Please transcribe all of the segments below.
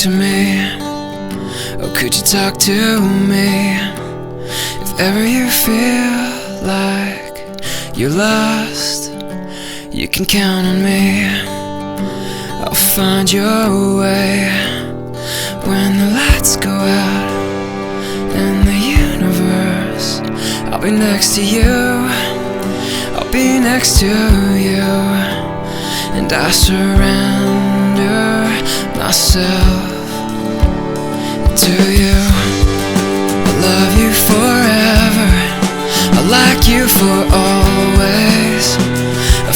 to me? Oh, could you talk to me? If ever you feel like you're lost, you can count on me. I'll find your way when the lights go out in the universe. I'll be next to you, I'll be next to you, and I surrender myself to you. I love you forever, I like you for always,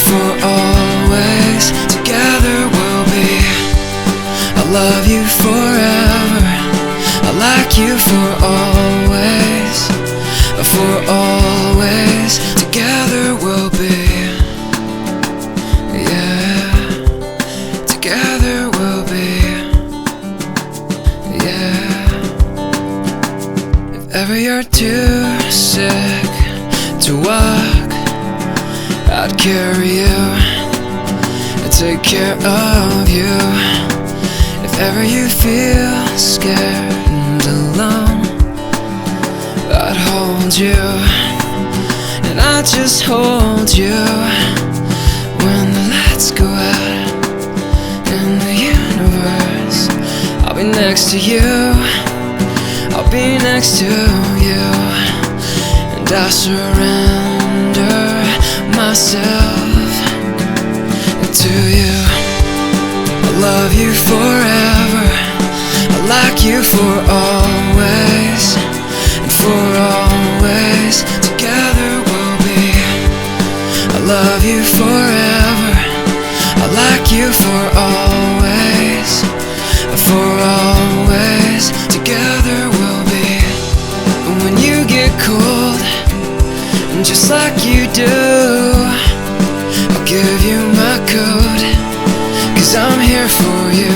for always. Together we'll be. I love you forever, I like you for always, for always. Together we'll be. Yeah, together we'll be. Yeah. If ever you're too sick to walk, I'd carry you and take care of you. If ever you feel scared and alone, I'd hold you, and I'd just hold you when the lights go out in the universe. I'll be next to you, I'll be next to you, and I surrender myself to you. I love you forever, I like you for always, and for always. Together we'll be. I love you forever, I like you for always, for always. Together we'll be. And when you get cold, and just like you do, I'll give you my coat, 'cause I'm here for you.